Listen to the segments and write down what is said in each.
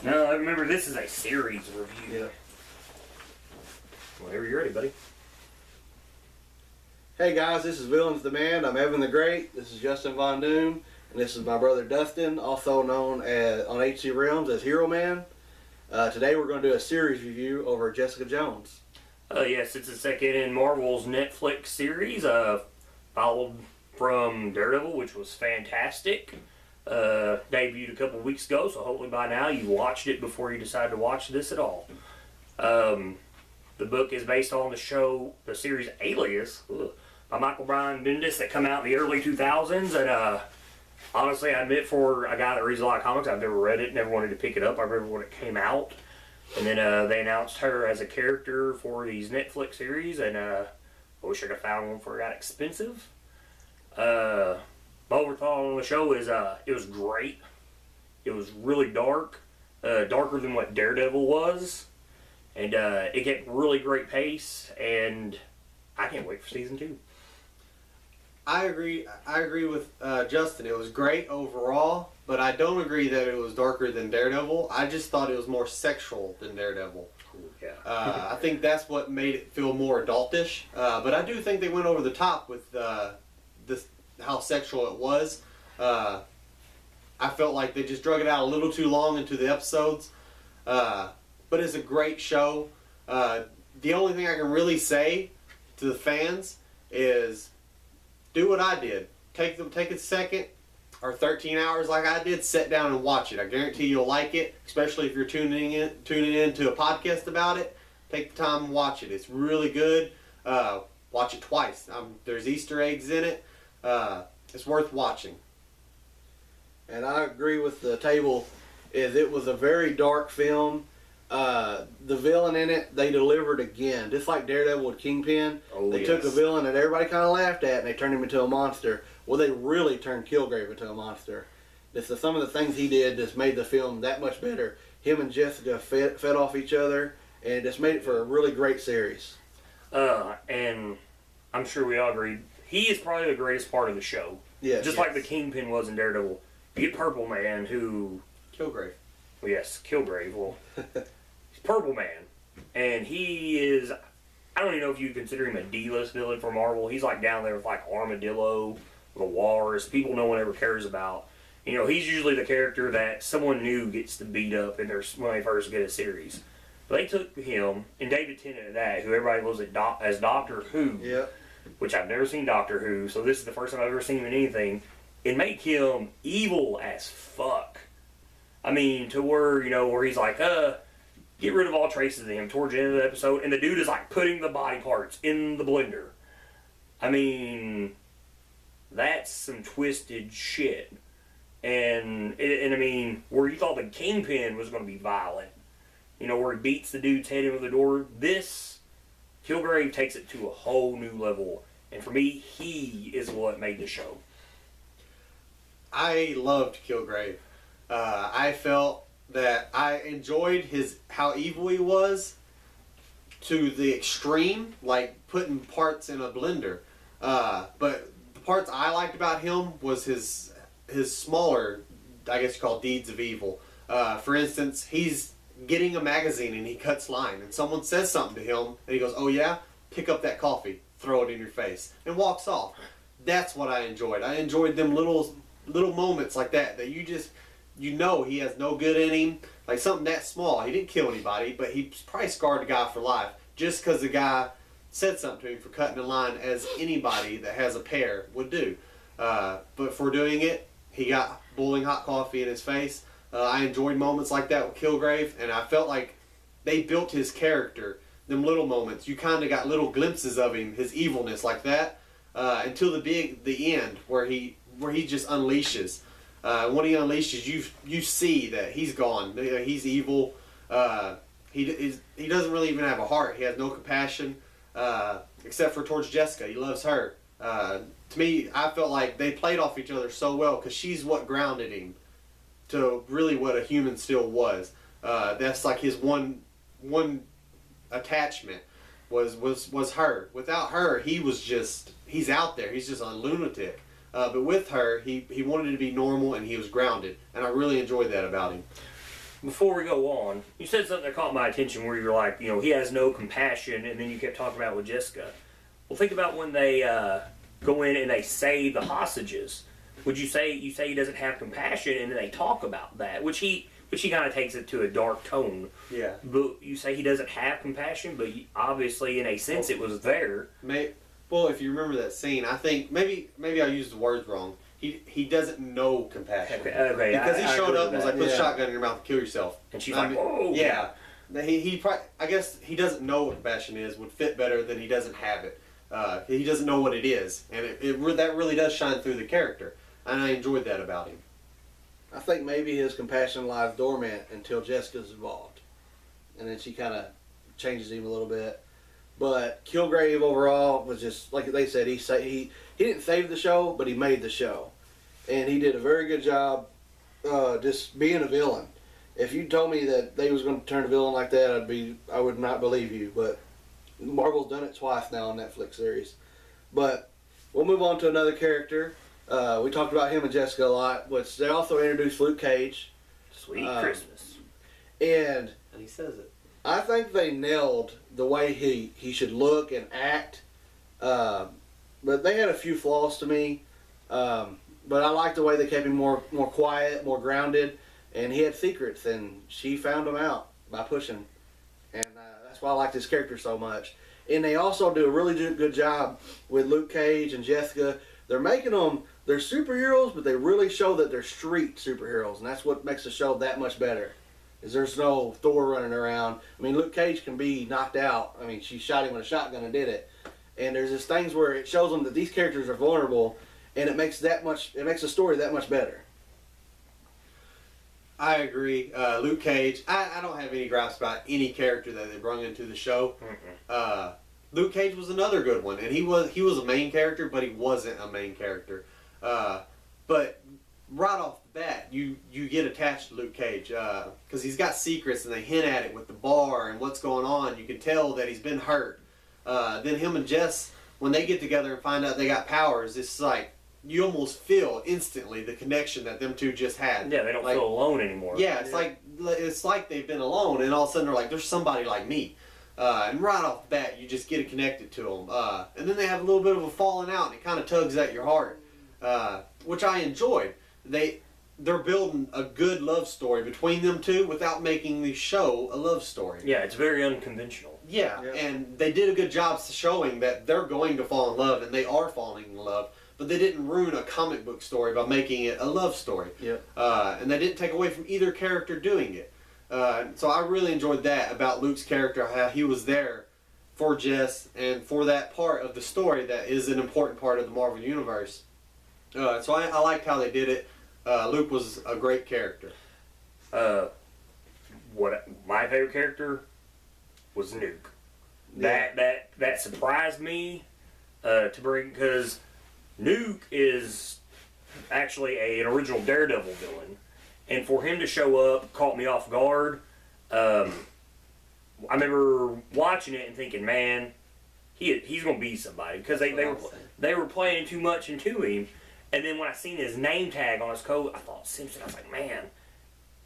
No, remember this is a series review. Yeah. Whenever you're ready, buddy. Hey guys, this is Villains the Man. I'm Evan the Great. This is Justin Von Doom. And this is my brother Dustin, also known on HC Realms as Hero Man. Today we're going to do a series review over Jessica Jones. Yes, it's the second in Marvel's Netflix series, followed from Daredevil, which was fantastic. Debuted a couple weeks ago, so hopefully by now you watched it before you decide to watch this at all. The book is based on the series Alias by Michael Brian Bendis that come out in the early 2000s, and honestly, I admit, for a guy that reads a lot of comics, I've never read it, never wanted to pick it up. I remember when it came out, and then they announced her as a character for these Netflix series, and I wish I could have found one before it got expensive. My overall thought on the show is it was great. It was really dark, darker than what Daredevil was, and it kept really great pace, and I can't wait for season 2. I agree with Justin. It was great overall, but I don't agree that it was darker than Daredevil. I just thought it was more sexual than Daredevil. Yeah. I think that's what made it feel more adultish. But I do think they went over the top with how sexual it was. I felt like they just drug it out a little too long into the episodes. But it's a great show. The only thing I can really say to the fans is do what I did. Take a second or 13 hours like I did, sit down and watch it. I guarantee you'll like it, especially if you're tuning in to a podcast about it. Take the time and watch it. It's really good. Watch it twice. There's Easter eggs in it. It's worth watching. And I agree with the table. It was a very dark film. The villain in it, they delivered again. Just like Daredevil with Kingpin. They took a villain that everybody kind of laughed at and they turned him into a monster. Well, they really turned Kilgrave into a monster. Some of the things he did just made the film that much better. Him and Jessica fed off each other and just made it for a really great series. And I'm sure we all agree, he is probably the greatest part of the show. Yes. Just like the Kingpin was in Daredevil. You get Purple Man, who... Kilgrave. Well, yes, Kilgrave. Well, he's Purple Man. And he is... I don't even know if you consider him a D-list villain for Marvel. He's like down there with like Armadillo, the Walrus, people no one ever cares about. You know, he's usually the character that someone new gets to beat up when they first get a series. But they took him, and David Tennant at that, who everybody knows as Doctor Who, Yep. which I've never seen Doctor Who, so this is the first time I've ever seen him in anything, and make him evil as fuck. I mean, to where, where he's like, get rid of all traces of him towards the end of the episode, and the dude is like putting the body parts in the blender. I mean, that's some twisted shit. And I mean, where you thought the Kingpin was going to be violent, where he beats the dude's head in with the door, this Kilgrave takes it to a whole new level. And for me, he is what made the show. I loved Kilgrave. I felt that I enjoyed how evil he was to the extreme, like putting parts in a blender. But the parts I liked about him was his smaller, I guess you call deeds of evil. For instance, he's getting a magazine and he cuts line, and someone says something to him, and he goes, "Oh yeah, pick up that coffee, throw it in your face," and walks off. That's what I enjoyed. I enjoyed them little moments like that you just, he has no good in him. Like something that small. He didn't kill anybody, but he probably scarred the guy for life just because the guy said something to him for cutting a line, as anybody that has a pair would do. But for doing it, he got boiling hot coffee in his face. I enjoyed moments like that with Kilgrave, and I felt like they built his character. Them little moments, you kind of got little glimpses of him, his evilness like that, until the end where he just unleashes. When he unleashes, you see that he's gone. He's evil. He doesn't really even have a heart. He has no compassion, except for towards Jessica. He loves her. To me, I felt like they played off each other so well because she's what grounded him to really what a human still was. That's like his one attachment was her. Without her, he's out there. He's just a lunatic. But with her, he wanted to be normal and he was grounded. And I really enjoyed that about him. before we go on, you said something that caught my attention where you're like, he has no compassion, and then you kept talking about with Jessica. Well, think about when they go in and they save the hostages. Would you say he doesn't have compassion, and then they talk about that, which he kind of takes it to a dark tone. Yeah. But you say he doesn't have compassion, but obviously, in a sense, it was there. Well, if you remember that scene, I think maybe I used the words wrong. He doesn't know compassion. Okay, because he showed up and was like, put a Yeah. shotgun in your mouth and kill yourself. And she's like, whoa. Yeah. He probably, I guess he doesn't know what compassion is, would fit better than he doesn't have it. He doesn't know what it is. And that really does shine through the character. And I enjoyed that about him. I think maybe his compassion lies dormant until Jessica's involved. And then she kind of changes him a little bit. But Kilgrave overall was just, like they said, he didn't save the show, but he made the show. And he did a very good job just being a villain. If you told me that they was going to turn a villain like that, I would not believe you. But Marvel's done it twice now on Netflix series. But we'll move on to another character. We talked about him and Jessica a lot, which they also introduced Luke Cage. Sweet Christmas. And he says it. I think they nailed the way he should look and act. But they had a few flaws to me. But I liked the way they kept him more quiet, more grounded. And he had secrets, and she found them out by pushing. And that's why I like this character so much. And they also do a really good job with Luke Cage and Jessica. They're making them, they're superheroes, but they really show that they're street superheroes. And that's what makes the show that much better. Is there's no Thor running around. I mean, Luke Cage can be knocked out. I mean, she shot him with a shotgun and did it. And there's just things where it shows them that these characters are vulnerable, and it makes the story that much better. I agree. Luke Cage, I don't have any gripes about any character that they brought into the show. Luke Cage was another good one, and he was a main character, but he wasn't a main character. But right off the bat, you get attached to Luke Cage because he's got secrets, and they hint at it with the bar and what's going on. You can tell that he's been hurt. Then him and Jess, when they get together and find out they got powers, it's like you almost feel instantly the connection that them two just had. Yeah, they don't feel alone anymore. Yeah, it's like they've been alone, and all of a sudden they're like, there's somebody like me. And right off the bat, you just get connected to them. And then they have a little bit of a falling out, and it kind of tugs at your heart, which I enjoyed. They're building a good love story between them two without making the show a love story. Yeah, it's very unconventional. Yeah, and they did a good job showing that they're going to fall in love, and they are falling in love. But they didn't ruin a comic book story by making it a love story. Yeah. And they didn't take away from either character doing it. So I really enjoyed that about Luke's character, how he was there for Jess and for that part of the story that is an important part of the Marvel Universe. So I liked how they did it. Luke was a great character. My favorite character was Nuke. Yeah. That surprised me to bring, because Nuke is actually an original Daredevil villain, and for him to show up caught me off guard. I remember watching it and thinking, man, he's gonna be somebody, because they were playing too much into him. And then when I seen his name tag on his coat, I thought Simpson. I was like, man.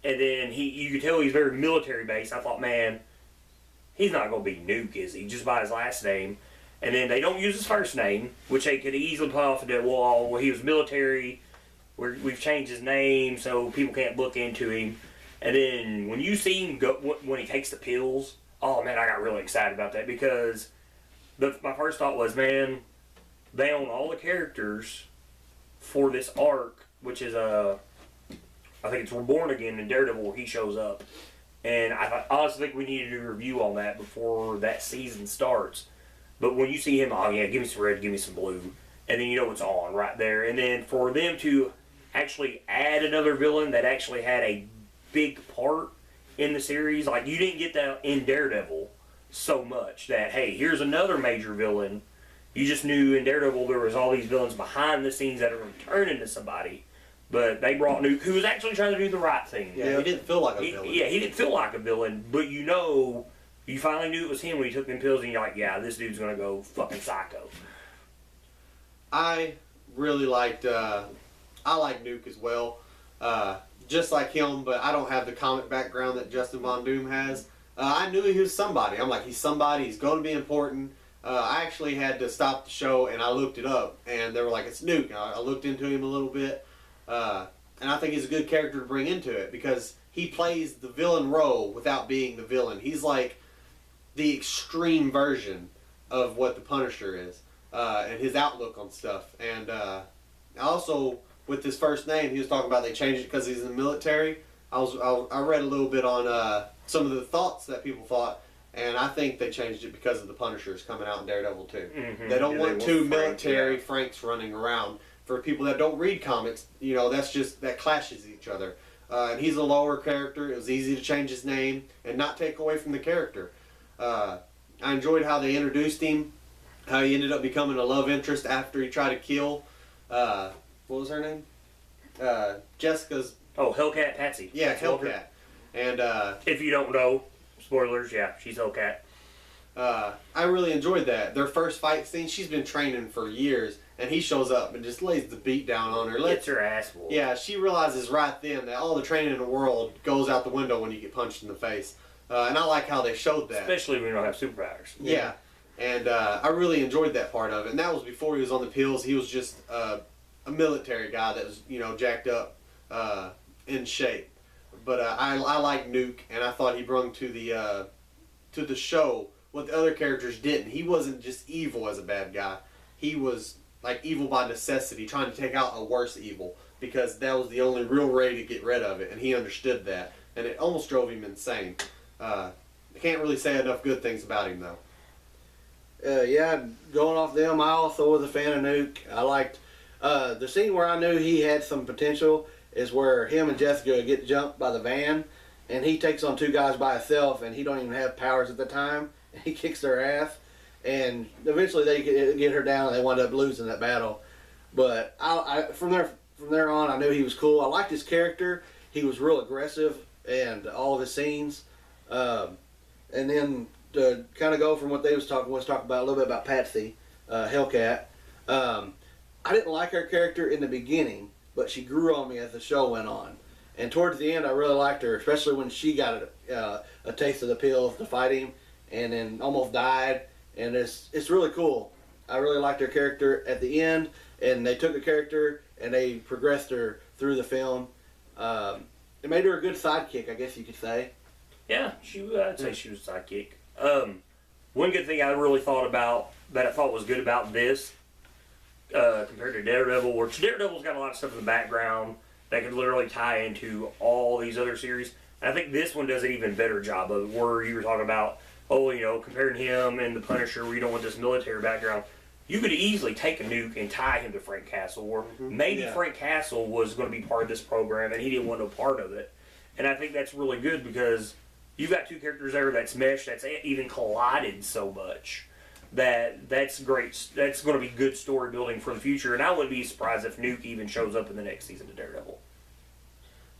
And then you could tell he's very military based. I thought, man, he's not gonna be Nuke, is he? Just by his last name. And then they don't use his first name, which they could easily put off the wall. Well, he was military. We've changed his name so people can't look into him. And then when you see him go, when he takes the pills, oh man, I got really excited about that, because my first thought was, man, they own all the characters for this arc, which is I think it's Reborn Again in Daredevil where he shows up. And I honestly think we need to do a review on that before that season starts. But when you see him, oh yeah, give me some red, give me some blue. And then you know it's on right there. And then for them to actually add another villain that actually had a big part in the series, like you didn't get that in Daredevil so much, that, hey, here's another major villain. You just knew in Daredevil there was all these villains behind the scenes that are going to turn into somebody. But they brought Nuke, who was actually trying to do the right thing. Yeah, he didn't feel like a villain. Yeah, he didn't feel like a villain, but you finally knew it was him when he took them pills, and you're like, yeah, this dude's going to go fucking psycho. I really liked, I like Nuke as well. just like him, but I don't have the comic background that Justin Von Doom has. I knew he was somebody. I'm like, he's somebody. He's going to be important. I actually had to stop the show and I looked it up, and they were like, it's Nuke. I looked into him a little bit, and I think he's a good character to bring into it because he plays the villain role without being the villain. He's like the extreme version of what the Punisher is, and his outlook on stuff. And also, with his first name, he was talking about they changed it because he's in the military. I read a little bit on some of the thoughts that people thought, and I think they changed it because of the Punishers coming out in Daredevil too. Mm-hmm. They don't want two military yeah. Franks running around. For people that don't read comics, that clashes each other. And he's a lower character. It was easy to change his name and not take away from the character. I enjoyed how they introduced him, how he ended up becoming a love interest after he tried to kill, what was her name? Jessica's... Oh, Hellcat Patsy. Yeah, Hellcat. And if you don't know, spoilers, yeah, she's Hellcat. I really enjoyed that. Their first fight scene, she's been training for years, and he shows up and just lays the beat down on her. Gets her ass whooped. Yeah, she realizes right then that all the training in the world goes out the window when you get punched in the face. And I like how they showed that. Especially when you don't have superpowers. Yeah. And I really enjoyed that part of it. And that was before he was on the pills. He was just a military guy that was, jacked up in shape. But I like Nuke, and I thought he brought to the show what the other characters didn't. He wasn't just evil as a bad guy. He was like evil by necessity, trying to take out a worse evil because that was the only real way to get rid of it, and he understood that, and it almost drove him insane. I can't really say enough good things about him though. Yeah, going off them, I also was a fan of Nuke. I liked the scene where I knew he had some potential is where him and Jessica get jumped by the van, and he takes on two guys by himself, and he don't even have powers at the time, and he kicks their ass, and eventually they get her down, and they wind up losing that battle. But from there on, I knew he was cool. I liked his character. He was real aggressive, and all of his scenes. And then to kind of go from what they was talking about a little bit about Patsy, Hellcat. I didn't like her character in the beginning, but she grew on me as the show went on. And towards the end, I really liked her, especially when she got a taste of the pills to fight him, and then almost died. And it's really cool. I really liked her character at the end, and they took a character and they progressed her through the film. It made her a good sidekick, I guess you could say. Yeah, I'd say she was a sidekick. One good thing I really thought about, that I thought was good about this, compared to Daredevil, where Daredevil's got a lot of stuff in the background that could literally tie into all these other series. And I think this one does an even better job of it, where you were talking about, comparing him and the Punisher, where you don't want this military background. You could easily take a Nuke and tie him to Frank Castle, or maybe Frank Castle was going to be part of this program and he didn't want no part of it. And I think that's really good because you've got two characters there that's meshed, that's even collided so much that's great. That's going to be good story building for the future. And I wouldn't be surprised if Nuke even shows up in the next season of Daredevil.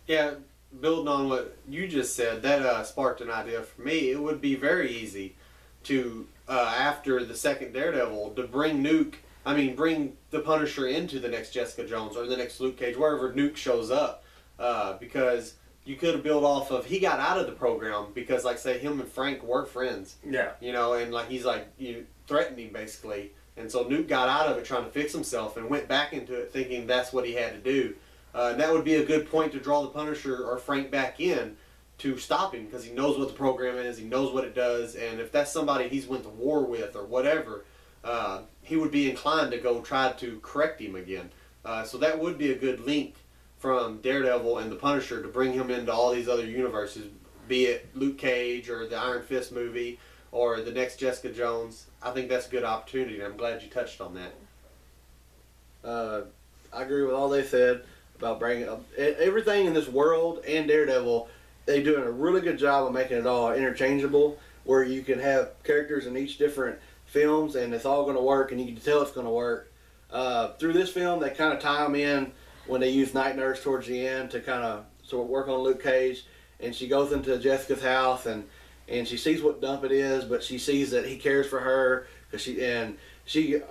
Yeah, building on what you just said, that sparked an idea for me. It would be very easy to, after the second Daredevil, to bring the Punisher into the next Jessica Jones or the next Luke Cage, wherever Nuke shows up, because you could have built off of, he got out of the program because, like, say, him and Frank were friends. Yeah. And, like, he's, like, threatened him, basically. And so Nuke got out of it trying to fix himself and went back into it thinking that's what he had to do. And that would be a good point to draw the Punisher or Frank back in to stop him because he knows what the program is, he knows what it does, and if that's somebody he's went to war with or whatever, he would be inclined to go try to correct him again. So that would be a good link from Daredevil and the Punisher to bring him into all these other universes, be it Luke Cage or the Iron Fist movie or the next Jessica Jones. I think that's a good opportunity, and I'm glad you touched on that. I agree with all they said about bringing up everything in this world, and Daredevil. They're doing a really good job of making it all interchangeable, where you can have characters in each different films and it's all going to work and you can tell it's going to work. Through this film, they kind of tie them in when they use Night Nurse towards the end to kind of work on Luke Cage, and she goes into Jessica's house and she sees what dump it is, but she sees that he cares for her because she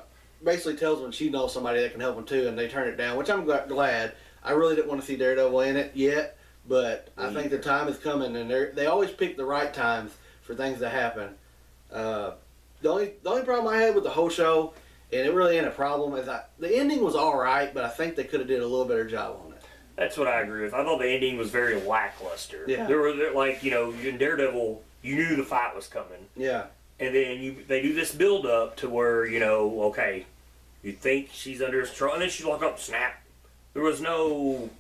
basically tells them she knows somebody that can help them too, and they turn it down, which I'm glad. I really didn't want to see Daredevil in it yet, but I think the time is coming, and they always pick the right times for things to happen. The only problem I had with the whole show, and it really ain't a problem, is the ending was all right, but I think they could have did a little better job on it. That's what I agree with. I thought the ending was very lackluster. Yeah. There were like, you know, in Daredevil, you knew the fight was coming. Yeah. And then they do this build up to where, you know, okay, you think she's under his control, and then she's like, up, snap. There was nothing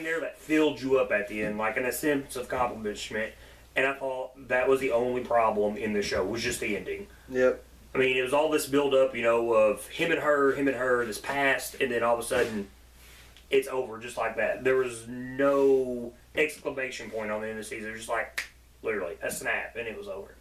there that filled you up at the end, like in a sense of accomplishment. And I thought that was the only problem in the show, was just the ending. Yep. I mean, it was all this build up, you know, of him and her, this past, and then all of a sudden, it's over just like that. There was no exclamation point on the end of the season. It was just like, literally, a snap, and it was over.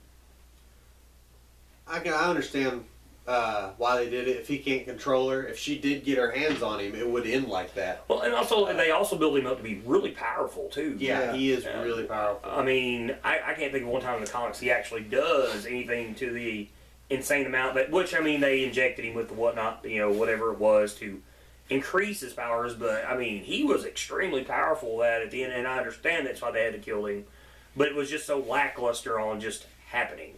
I understand why they did it. If he can't control her, if she did get her hands on him, it would end like that. Well, and also, they also build him up to be really powerful, too. Yeah, he is really powerful. I mean, I can't think of one time in the comics he actually does anything to the insane amount that, which, I mean, they injected him with the whatnot, you know, whatever it was to increase his powers, but, I mean, he was extremely powerful at the end, and I understand that's why they had to kill him, but it was just so lackluster on just happening.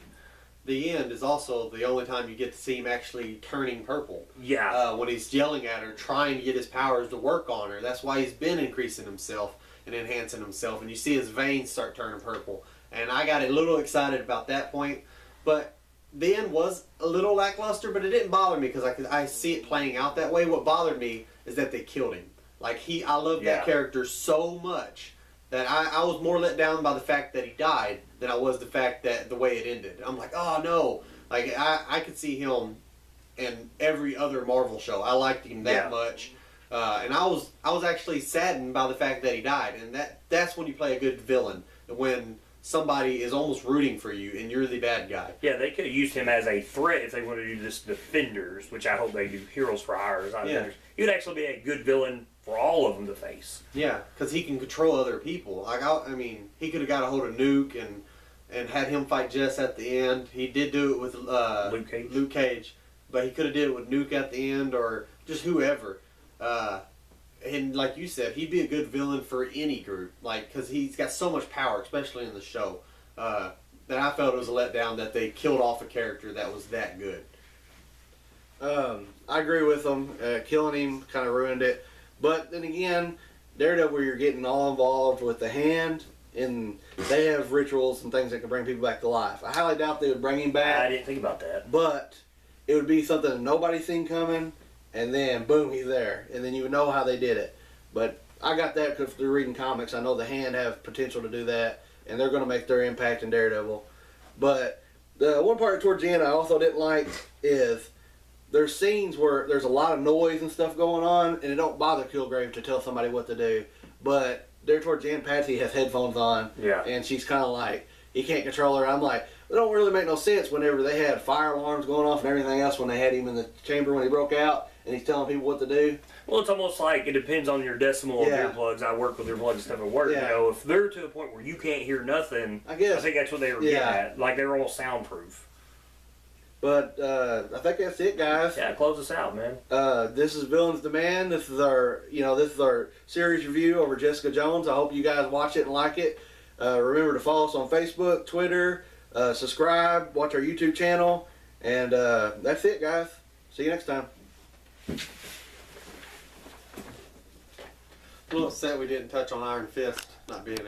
The end is also the only time you get to see him actually turning purple. Yeah. When he's yelling at her, trying to get his powers to work on her. That's why he's been increasing himself and enhancing himself, and you see his veins start turning purple. And I got a little excited about that point, but the end was a little lackluster, but it didn't bother me because I see it playing out that way. What bothered me is that they killed him. Like, I love that character so much that I was more let down by the fact that he died than I was the fact that the way it ended. I'm like, oh no. Like, I could see him in every other Marvel show. I liked him that much. And I was actually saddened by the fact that he died. And that's when you play a good villain. When somebody is almost rooting for you and you're the bad guy. Yeah, they could have used him as a threat if they wanted to do this Defenders, which I hope they do, Heroes for Hire. He would actually be a good villain for all of them to face. Yeah, because he can control other people. Like, I mean, he could have got a hold of Nuke and had him fight Jess at the end. He did do it with Luke Cage, but he could have did it with Nuke at the end or just whoever. And like you said, he'd be a good villain for any group, like, because he's got so much power, especially in the show, that I felt it was a letdown that they killed off a character that was that good. I agree with them. Killing him kind of ruined it. But then again, Daredevil, you're getting all involved with the hand, and they have rituals and things that can bring people back to life. I highly doubt they would bring him back. I didn't think about that. But it would be something that nobody's seen coming, and then boom, he's there, and then you would know how they did it. But I got that because through reading comics, I know the hand have potential to do that, and they're going to make their impact in Daredevil. But the one part towards the end I also didn't like is there's scenes where there's a lot of noise and stuff going on, and it don't bother Kilgrave to tell somebody what to do. But there towards the end, Patsy has headphones on, and she's kind of like, he can't control her. I'm like, it don't really make no sense whenever they had fire alarms going off and everything else when they had him in the chamber when he broke out, and he's telling people what to do. Well, it's almost like it depends on your decimal of earplugs. I work with earplugs and stuff at work. You know, if they're to a point where you can't hear nothing, I think that's what they were getting at. Like, they were almost soundproof. But I think that's it, guys. Yeah, close us out, man. This is Villains Demand. This is our series review over Jessica Jones. I hope you guys watch it and like it. Remember to follow us on Facebook, Twitter, subscribe, watch our YouTube channel, and that's it, guys. See you next time. A little upset we didn't touch on Iron Fist not being in.